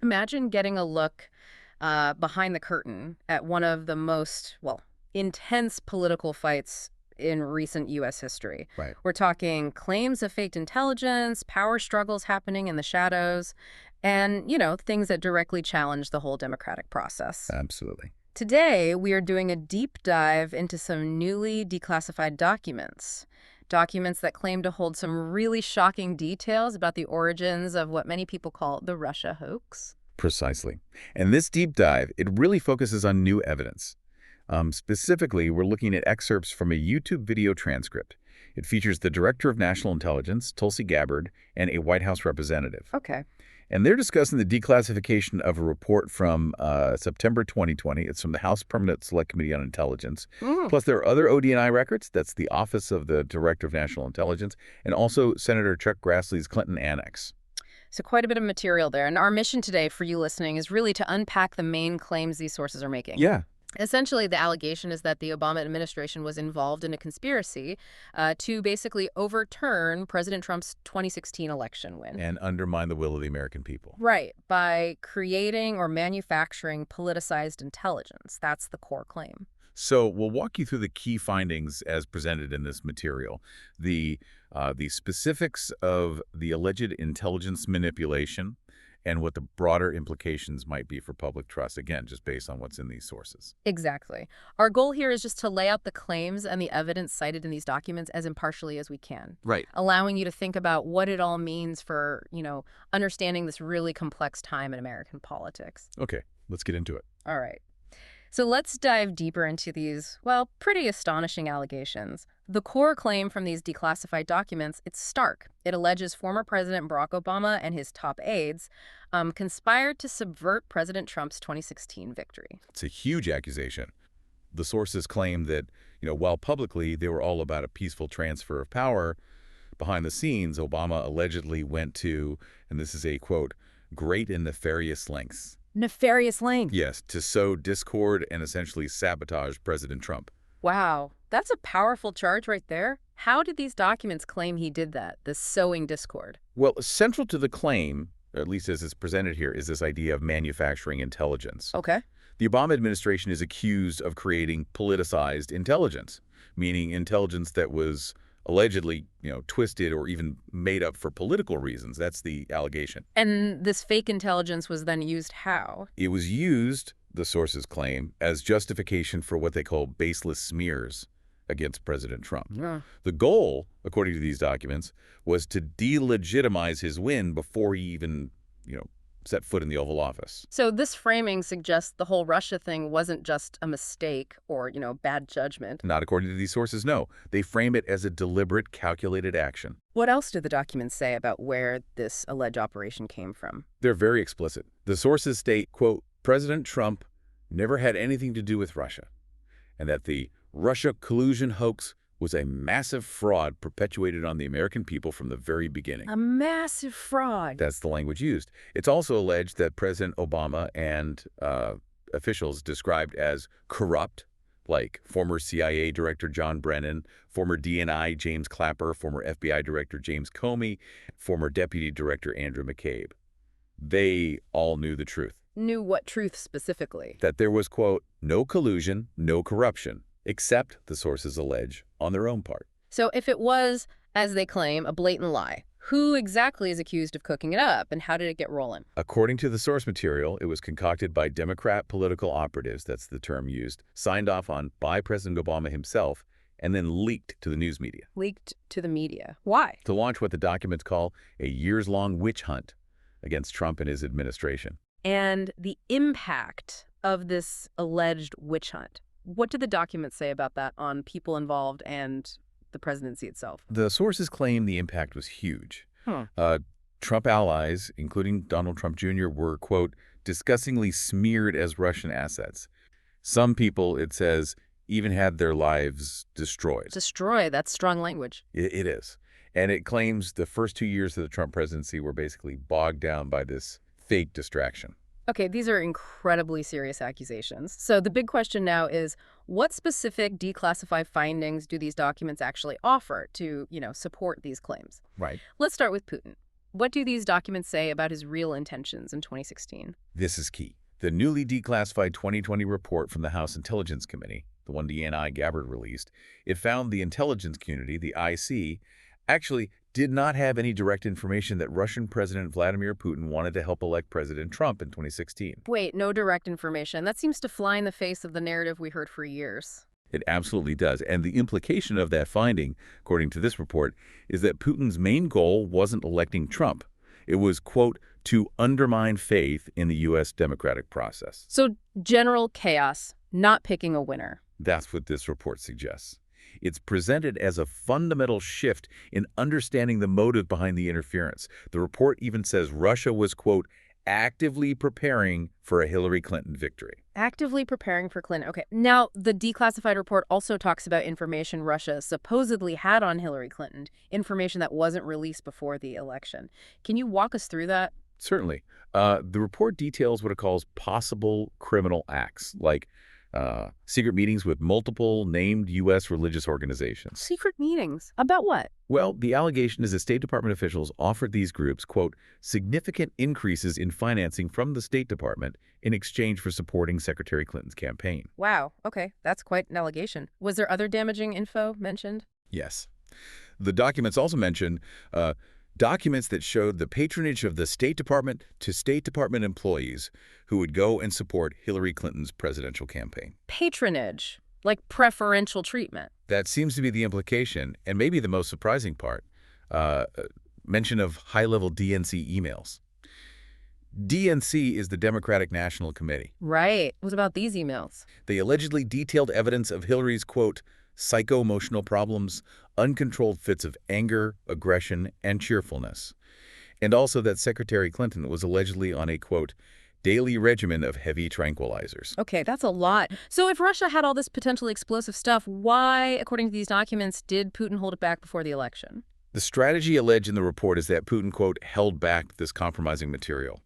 imagine getting a look behind the curtain at one of the most, well, intense political fights in recent U.S. history. Right. We're talking claims of faked intelligence, power struggles happening in the shadows, and, things that directly challenge the whole democratic process. Absolutely. Today, we are doing a deep dive into some newly declassified documents. Documents that claim to hold some really shocking details about the origins of what many people call the Russia hoax. Precisely. And this deep dive, it really focuses on new evidence. Specifically, we're looking at excerpts from a YouTube video transcript. It features the Director of National Intelligence, Tulsi Gabbard, and a White House representative. Okay. And they're discussing the declassification of a report from September 2020. It's from the House Permanent Select Committee on Intelligence. Plus, there are other ODNI records. That's the Office of the Director of National Intelligence, and also Senator Chuck Grassley's Clinton Annex. So quite a bit of material there. And our mission today for you listening is really to unpack the main claims these sources are making. Yeah. Essentially, the allegation is that the Obama administration was involved in a conspiracy to basically overturn President Trump's 2016 election win. And undermine the will of the American people. Right, by creating or manufacturing politicized intelligence. That's the core claim. So we'll walk you through the key findings as presented in this material. The specifics of the alleged intelligence manipulation, and what the broader implications might be for public trust, again, just based on what's in these sources. Exactly. Our goal here is just to lay out the claims and the evidence cited in these documents as impartially as we can. Right. Allowing you to think about what it all means for, understanding this really complex time in American politics. Okay, let's get into it. All right. So let's dive deeper into these, well, pretty astonishing allegations. The core claim from these declassified documents, it's stark. It alleges former President Barack Obama and his top aides conspired to subvert President Trump's 2016 victory. It's a huge accusation. The sources claim that, while publicly they were all about a peaceful transfer of power, behind the scenes, Obama allegedly went to, and this is a quote, great and nefarious lengths. Nefarious lengths? Yes, to sow discord and essentially sabotage President Trump. Wow, that's a powerful charge right there. How did these documents claim he did that, this sowing discord? Well, central to the claim, at least as it's presented here, is this idea of manufacturing intelligence. Okay. The Obama administration is accused of creating politicized intelligence, meaning intelligence that was allegedly, twisted or even made up for political reasons. That's the allegation. And this fake intelligence was then used how? It was used, the sources claim, as justification for what they call baseless smears against President Trump. Yeah. The goal, according to these documents, was to delegitimize his win before he even, set foot in the Oval Office. So this framing suggests the whole Russia thing wasn't just a mistake or, bad judgment. Not according to these sources, no. They frame it as a deliberate, calculated action. What else do the documents say about where this alleged operation came from? They're very explicit. The sources state, quote, President Trump never had anything to do with Russia, and that the Russia collusion hoax was a massive fraud perpetuated on the American people from the very beginning. A massive fraud. That's the language used. It's also alleged that President Obama and officials described as corrupt, like former CIA Director John Brennan, former DNI James Clapper, former FBI Director James Comey, former Deputy Director Andrew McCabe. They all knew the truth. Knew what truth specifically? That there was, quote, no collusion, no corruption, except, the sources allege, on their own part. So if it was, as they claim, a blatant lie, who exactly is accused of cooking it up, and how did it get rolling? According to the source material, it was concocted by Democrat political operatives, that's the term used, signed off on by President Obama himself, and then leaked to the news media. Leaked to the media. Why? To launch what the documents call a years-long witch hunt against Trump and his administration. And the impact of this alleged witch hunt. What do the documents say about that on people involved and the presidency itself? The sources claim the impact was huge. Trump allies, including Donald Trump Jr., were, quote, disgustingly smeared as Russian assets. Some people, it says, even had their lives destroyed. Destroy, that's strong language. It is. And it claims the first 2 years of the Trump presidency were basically bogged down by this fake distraction. Okay, these are incredibly serious accusations. So the big question now is, what specific declassified findings do these documents actually offer to, support these claims? Right. Let's start with Putin. What do these documents say about his real intentions in 2016? This is key. The newly declassified 2020 report from the House Intelligence Committee, the one DNI Gabbard released, it found the intelligence community, the IC, actually did not have any direct information that Russian President Vladimir Putin wanted to help elect President Trump in 2016. Wait, no direct information. That seems to fly in the face of the narrative we heard for years. It absolutely does. And the implication of that finding, according to this report, is that Putin's main goal wasn't electing Trump. It was, quote, to undermine faith in the U.S. democratic process. So general chaos, not picking a winner. That's what this report suggests. It's presented as a fundamental shift in understanding the motive behind the interference. The report even says Russia was, quote, actively preparing for a Hillary Clinton victory. Actively preparing for Clinton. Okay. Now, the declassified report also talks about information Russia supposedly had on Hillary Clinton, information that wasn't released before the election. Can you walk us through that? Certainly. The report details what it calls possible criminal acts, like secret meetings with multiple named U.S. religious organizations. Secret meetings? About what? Well, the allegation is that State Department officials offered these groups, quote, significant increases in financing from the State Department in exchange for supporting Secretary Clinton's campaign. Wow. Okay. That's quite an allegation. Was there other damaging info mentioned? Yes. The documents also mention documents that showed the patronage of the State Department to State Department employees who would go and support Hillary Clinton's presidential campaign. Patronage, like preferential treatment. That seems to be the implication, and maybe the most surprising part, mention of high-level DNC emails. DNC is the Democratic National Committee. Right. What about these emails? They allegedly detailed evidence of Hillary's, quote, psycho-emotional problems, uncontrolled fits of anger, aggression, and cheerfulness. And also that Secretary Clinton was allegedly on a, quote, daily regimen of heavy tranquilizers. Okay, that's a lot. So if Russia had all this potentially explosive stuff, why, according to these documents, did Putin hold it back before the election? The strategy alleged in the report is that Putin, quote, held back this compromising material.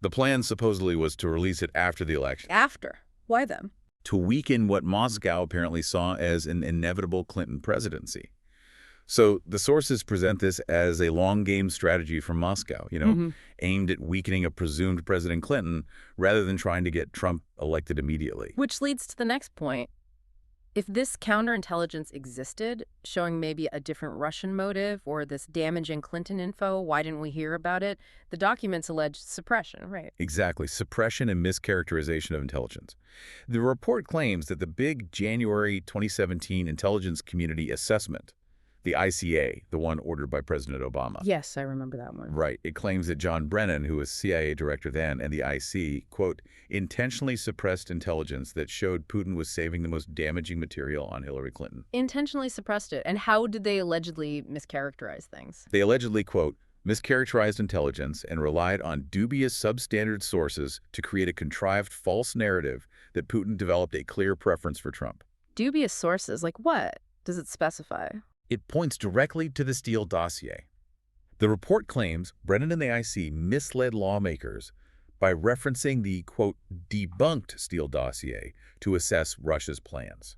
The plan supposedly was to release it after the election. After? Why then? To weaken what Moscow apparently saw as an inevitable Clinton presidency. So the sources present this as a long-game strategy from Moscow, aimed at weakening a presumed President Clinton rather than trying to get Trump elected immediately. Which leads to the next point. If this counterintelligence existed, showing maybe a different Russian motive or this damaging Clinton info, why didn't we hear about it? The documents allege suppression, right? Exactly. Suppression and mischaracterization of intelligence. The report claims that the big January 2017 intelligence community assessment, the ICA, the one ordered by President Obama. Yes, I remember that one. Right. It claims that John Brennan, who was CIA director then, and the IC, quote, intentionally suppressed intelligence that showed Putin was saving the most damaging material on Hillary Clinton. Intentionally suppressed it. And how did they allegedly mischaracterize things? They allegedly, quote, mischaracterized intelligence and relied on dubious substandard sources to create a contrived false narrative that Putin developed a clear preference for Trump. Dubious sources? Like what? Does it specify? It points directly to the Steele dossier. The report claims Brennan and the IC misled lawmakers by referencing the, quote, debunked Steele dossier to assess Russia's plans.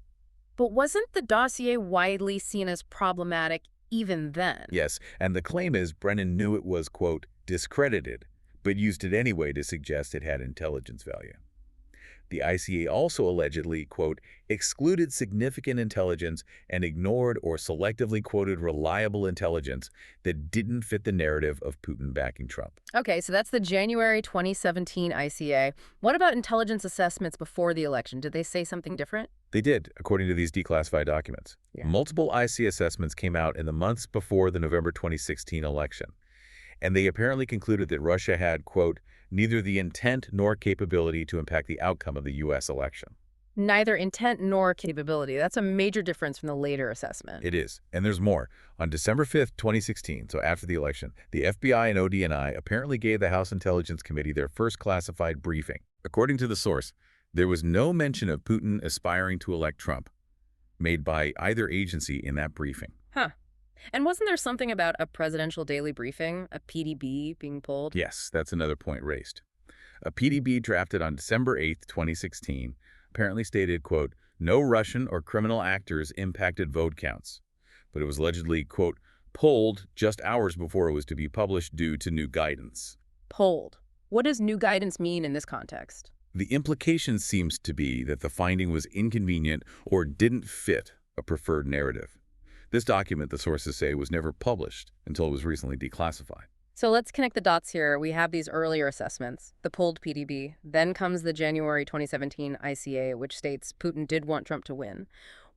But wasn't the dossier widely seen as problematic even then? Yes, and the claim is Brennan knew it was, quote, discredited, but used it anyway to suggest it had intelligence value. The ICA also allegedly, quote, excluded significant intelligence and ignored or selectively quoted reliable intelligence that didn't fit the narrative of Putin backing Trump. Okay, so that's the January 2017 ICA. What about intelligence assessments before the election? Did they say something different? They did, according to these declassified documents. Yeah. Multiple IC assessments came out in the months before the November 2016 election, and they apparently concluded that Russia had, quote, neither the intent nor capability to impact the outcome of the U.S. election. Neither intent nor capability. That's a major difference from the later assessment. It is. And there's more. On December 5th, 2016, so after the election, the FBI and ODNI apparently gave the House Intelligence Committee their first classified briefing. According to the source, there was no mention of Putin aspiring to elect Trump made by either agency in that briefing. Huh. And wasn't there something about a presidential daily briefing, a PDB, being pulled? Yes, that's another point raised. A PDB drafted on December 8th, 2016, apparently stated, quote, no Russian or criminal actors impacted vote counts, but it was allegedly, quote, pulled just hours before it was to be published due to new guidance. Pulled. What does new guidance mean in this context? The implication seems to be that the finding was inconvenient or didn't fit a preferred narrative. This document, the sources say, was never published until it was recently declassified. So let's connect the dots here. We have these earlier assessments, the pulled PDB. Then comes the January 2017 ICA, which states Putin did want Trump to win.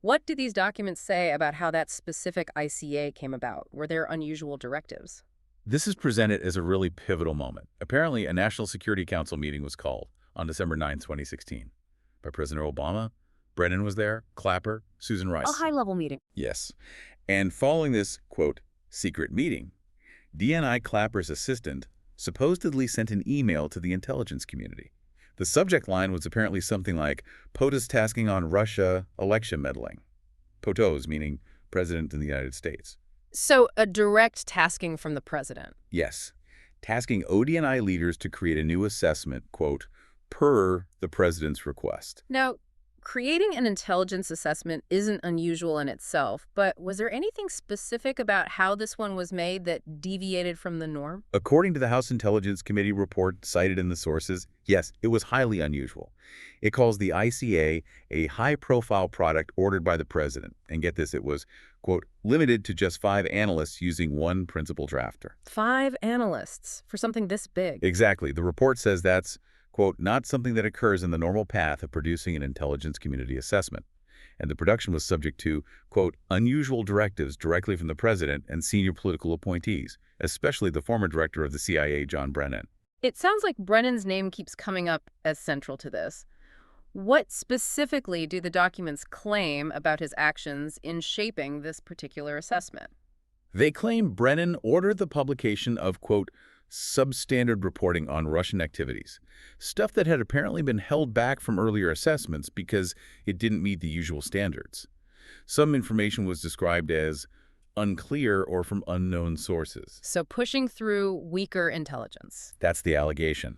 What do these documents say about how that specific ICA came about? Were there unusual directives? This is presented as a really pivotal moment. Apparently, a National Security Council meeting was called on December 9, 2016, by President Obama. Brennan was there, Clapper, Susan Rice. A high-level meeting. Yes. And following this, quote, secret meeting, DNI Clapper's assistant supposedly sent an email to the intelligence community. The subject line was apparently something like, POTUS tasking on Russia election meddling. POTUS meaning President of the United States. So a direct tasking from the president. Yes. Tasking ODNI leaders to create a new assessment, quote, per the president's request. Now, creating an intelligence assessment isn't unusual in itself, but was there anything specific about how this one was made that deviated from the norm? According to the House Intelligence Committee report cited in the sources, yes, it was highly unusual. It calls the ICA a high-profile product ordered by the president. And get this, it was, quote, limited to just 5 analysts using one principal drafter. 5 analysts for something this big. Exactly. The report says that's, quote, not something that occurs in the normal path of producing an intelligence community assessment. And the production was subject to, quote, unusual directives directly from the president and senior political appointees, especially the former director of the CIA, John Brennan. It sounds like Brennan's name keeps coming up as central to this. What specifically do the documents claim about his actions in shaping this particular assessment? They claim Brennan ordered the publication of, quote, substandard reporting on Russian activities, stuff that had apparently been held back from earlier assessments because it didn't meet the usual standards. Some information was described as unclear or from unknown sources. So pushing through weaker intelligence. That's the allegation.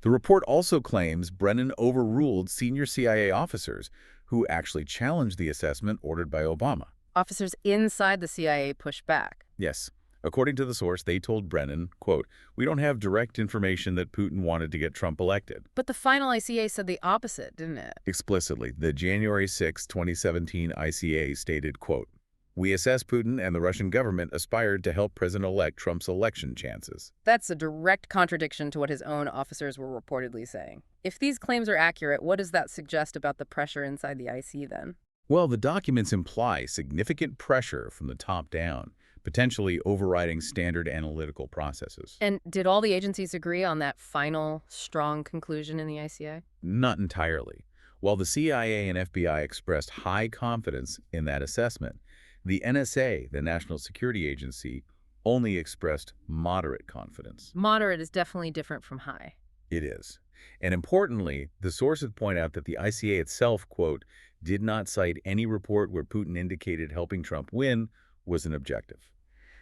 The report also claims Brennan overruled senior CIA officers who actually challenged the assessment ordered by Obama. Officers inside the CIA pushed back. Yes. According to the source, they told Brennan, quote, we don't have direct information that Putin wanted to get Trump elected. But the final ICA said the opposite, didn't it? Explicitly, the January 6, 2017 ICA stated, quote, we assess Putin and the Russian government aspired to help President-elect Trump's election chances. That's a direct contradiction to what his own officers were reportedly saying. If these claims are accurate, what does that suggest about the pressure inside the IC then? Well, the documents imply significant pressure from the top down, potentially overriding standard analytical processes. And did all the agencies agree on that final, strong conclusion in the ICA? Not entirely. While the CIA and FBI expressed high confidence in that assessment, the NSA, the National Security Agency, only expressed moderate confidence. Moderate is definitely different from high. It is. And importantly, the sources point out that the ICA itself, quote, did not cite any report where Putin indicated helping Trump win was an objective.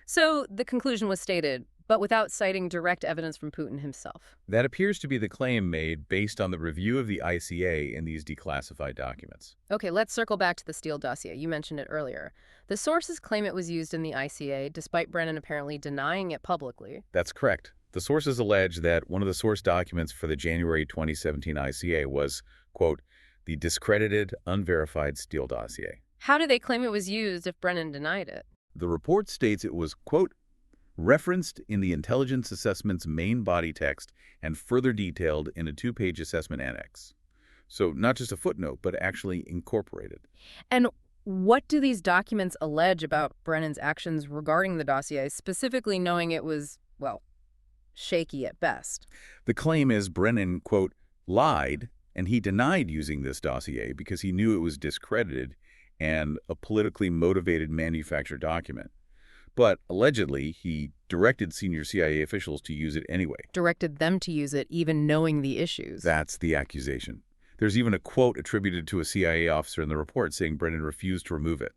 So the conclusion was stated, but without citing direct evidence from Putin himself. That appears to be the claim made based on the review of the ICA in these declassified documents. Okay, let's circle back to the Steele dossier. You mentioned it earlier. The sources claim it was used in the ICA, despite Brennan apparently denying it publicly. That's correct. The sources allege that one of the source documents for the January 2017 ICA was, quote, the discredited, unverified Steele dossier. How do they claim it was used if Brennan denied it? The report states it was, quote, referenced in the intelligence assessment's main body text and further detailed in a 2-page assessment annex. So not just a footnote, but actually incorporated. And what do these documents allege about Brennan's actions regarding the dossier, specifically knowing it was, well, shaky at best? The claim is Brennan, quote, lied, and he denied using this dossier because he knew it was discredited and a politically motivated manufactured document. But allegedly, he directed senior CIA officials to use it anyway. Directed them to use it, even knowing the issues. That's the accusation. There's even a quote attributed to a CIA officer in the report saying Brennan refused to remove it.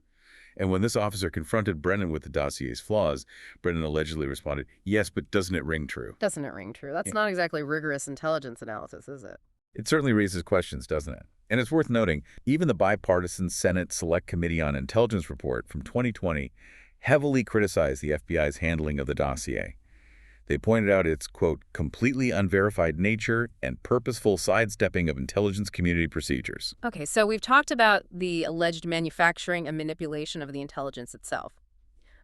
And when this officer confronted Brennan with the dossier's flaws, Brennan allegedly responded, yes, but doesn't it ring true? Doesn't it ring true? That's not exactly rigorous intelligence analysis, is it? It certainly raises questions, doesn't it? And it's worth noting, even the bipartisan Senate Select Committee on Intelligence report from 2020 heavily criticized the FBI's handling of the dossier. They pointed out its, quote, completely unverified nature and purposeful sidestepping of intelligence community procedures. Okay, so we've talked about the alleged manufacturing and manipulation of the intelligence itself.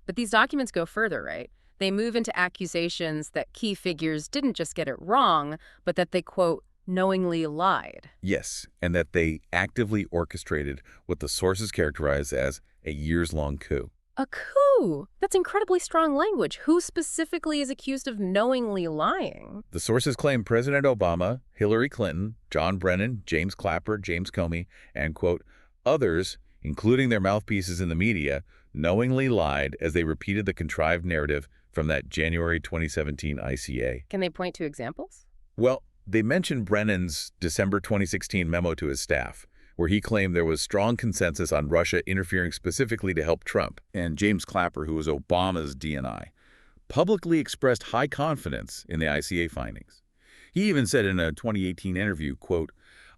But these documents go further, right? They move into accusations that key figures didn't just get it wrong, but that they, quote, knowingly lied. Yes, and that they actively orchestrated what the sources characterize as a years-long coup. A coup! That's incredibly strong language. Who specifically is accused of knowingly lying? The sources claim President Obama, Hillary Clinton, John Brennan, James Clapper, James Comey, and, quote, others, including their mouthpieces in the media, knowingly lied as they repeated the contrived narrative from that January 2017 ICA. Can they point to examples? Well, they mentioned Brennan's December 2016 memo to his staff, where he claimed there was strong consensus on Russia interfering specifically to help Trump. And James Clapper, who was Obama's DNI, publicly expressed high confidence in the ICA findings. He even said in a 2018 interview, quote,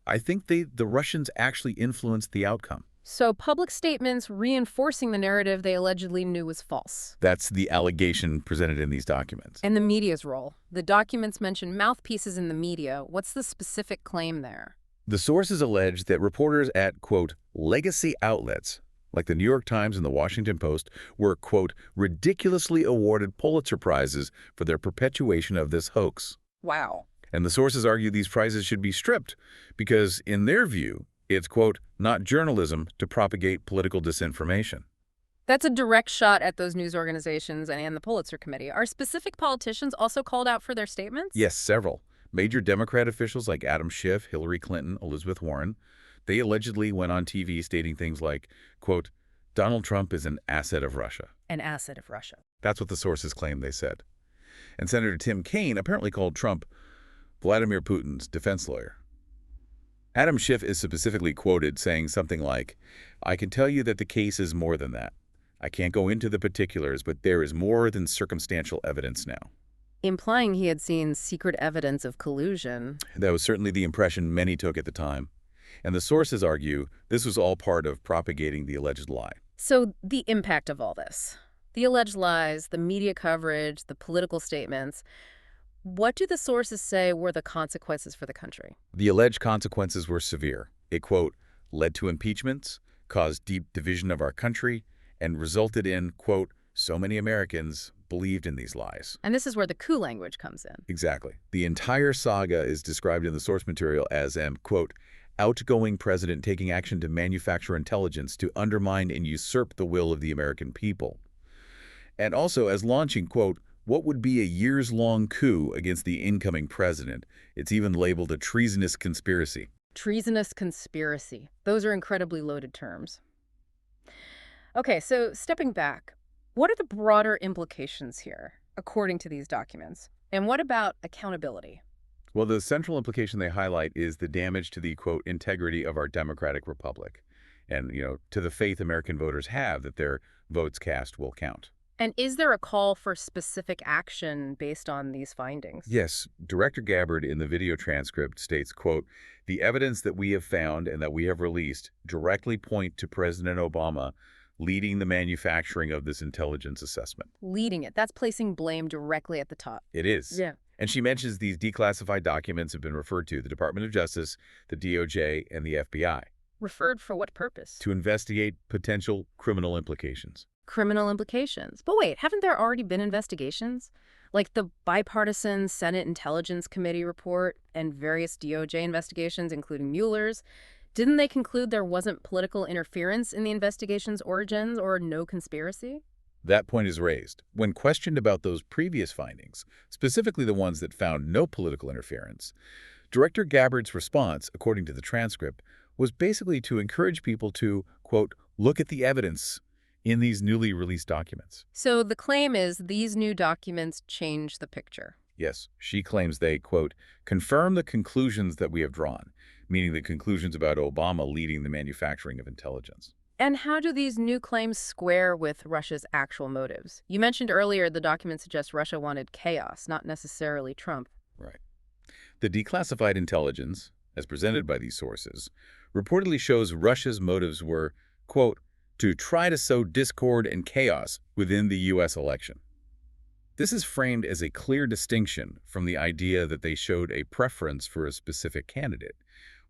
I think the Russians actually influenced the outcome. So public statements reinforcing the narrative they allegedly knew was false. That's the allegation presented in these documents. And the media's role. The documents mention mouthpieces in the media. What's the specific claim there? The sources allege that reporters at, quote, legacy outlets, like the New York Times and the Washington Post, were, quote, ridiculously awarded Pulitzer Prizes for their perpetuation of this hoax. Wow. And the sources argue these prizes should be stripped because, in their view, it's, quote, not journalism to propagate political disinformation. That's a direct shot at those news organizations and the Pulitzer Committee. Are specific politicians also called out for their statements? Yes, several. Major Democrat officials like Adam Schiff, Hillary Clinton, Elizabeth Warren, they allegedly went on TV stating things like, quote, Donald Trump is an asset of Russia. An asset of Russia. That's what the sources claim they said. And Senator Tim Kaine apparently called Trump Vladimir Putin's defense lawyer. Adam Schiff is specifically quoted saying something like, I can tell you that the case is more than that. I can't go into the particulars, but there is more than circumstantial evidence now. Implying he had seen secret evidence of collusion. That was certainly the impression many took at the time. And the sources argue this was all part of propagating the alleged lie. So the impact of all this, the alleged lies, the media coverage, the political statements, what do the sources say were the consequences for the country? The alleged consequences were severe. It, quote, led to impeachments, caused deep division of our country, and resulted in, quote, so many Americans believed in these lies. And this is where the coup language comes in. Exactly. The entire saga is described in the source material as an, quote, outgoing president taking action to manufacture intelligence to undermine and usurp the will of the American people. And also as launching, quote, what would be a years-long coup against the incoming president. It's even labeled a treasonous conspiracy. Treasonous conspiracy. Those are incredibly loaded terms. Okay, so stepping back, what are the broader implications here, according to these documents? And what about accountability? Well, the central implication they highlight is the damage to the, quote, integrity of our democratic republic and, to the faith American voters have that their votes cast will count. And is there a call for specific action based on these findings? Yes. Director Gabbard in the video transcript states, quote, the evidence that we have found and that we have released directly point to President Obama leading the manufacturing of this intelligence assessment. Leading it. That's placing blame directly at the top. It is. Yeah. And she mentions these declassified documents have been referred to the Department of Justice, the DOJ, and the FBI. Referred for what purpose? To investigate potential criminal implications. Criminal implications. But wait, haven't there already been investigations? Like the bipartisan Senate Intelligence Committee report and various DOJ investigations, including Mueller's. Didn't they conclude there wasn't political interference in the investigation's origins or no conspiracy? That point is raised. When questioned about those previous findings, specifically the ones that found no political interference, Director Gabbard's response, according to the transcript, was basically to encourage people to, quote, look at the evidence in these newly released documents. So the claim is these new documents change the picture. Yes, she claims they, quote, confirm the conclusions that we have drawn, meaning the conclusions about Obama leading the manufacturing of intelligence. And how do these new claims square with Russia's actual motives? You mentioned earlier the documents suggest Russia wanted chaos, not necessarily Trump. Right. The declassified intelligence, as presented by these sources, reportedly shows Russia's motives were, quote, to try to sow discord and chaos within the U.S. election. This is framed as a clear distinction from the idea that they showed a preference for a specific candidate,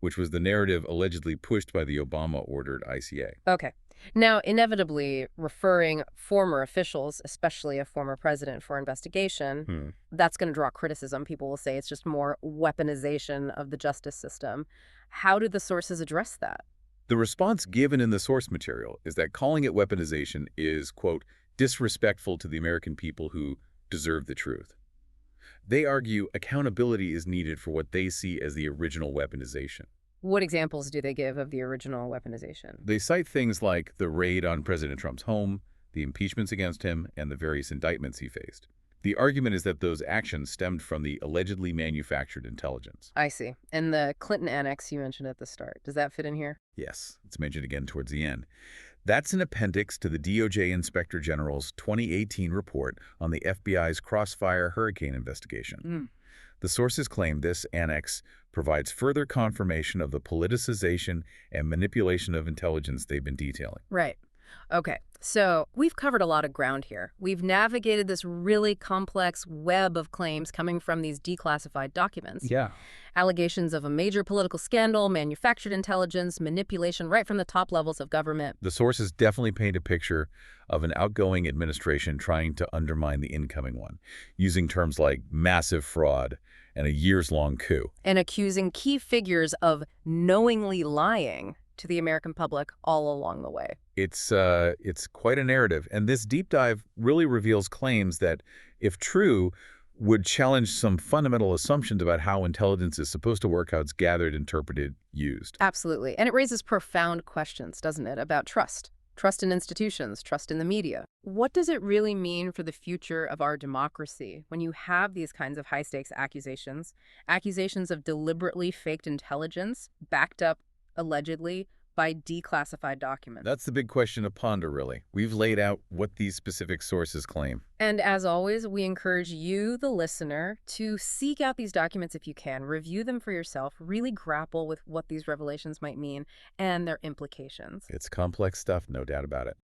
which was the narrative allegedly pushed by the Obama-ordered ICA. Okay. Now, inevitably, referring former officials, especially a former president, for investigation, that's going to draw criticism. People will say it's just more weaponization of the justice system. How did the sources address that? The response given in the source material is that calling it weaponization is, quote, disrespectful to the American people who deserve the truth. They argue accountability is needed for what they see as the original weaponization. What examples do they give of the original weaponization? They cite things like the raid on President Trump's home, the impeachments against him, and the various indictments he faced. The argument is that those actions stemmed from the allegedly manufactured intelligence. I see. And the Clinton annex you mentioned at the start, does that fit in here? Yes, it's mentioned again towards the end. That's an appendix to the DOJ Inspector General's 2018 report on the FBI's Crossfire hurricane investigation. The sources claim this annex provides further confirmation of the politicization and manipulation of intelligence they've been detailing. Right. Okay. So we've covered a lot of ground here. We've navigated this really complex web of claims coming from these declassified documents. Yeah. Allegations of a major political scandal, manufactured intelligence, manipulation right from the top levels of government. The sources definitely paint a picture of an outgoing administration trying to undermine the incoming one, using terms like massive fraud and a years-long coup. And accusing key figures of knowingly lying to the American public all along the way. It's quite a narrative, and this deep dive really reveals claims that, if true, would challenge some fundamental assumptions about how intelligence is supposed to work, how it's gathered, interpreted, used. Absolutely. And it raises profound questions, doesn't it, about trust? Trust in institutions, trust in the media. What does it really mean for the future of our democracy when you have these kinds of high-stakes accusations, accusations of deliberately faked intelligence backed up allegedly by declassified documents? That's the big question to ponder, really. We've laid out what these specific sources claim. And as always, we encourage you, the listener, to seek out these documents if you can, review them for yourself, really grapple with what these revelations might mean and their implications. It's complex stuff, no doubt about it.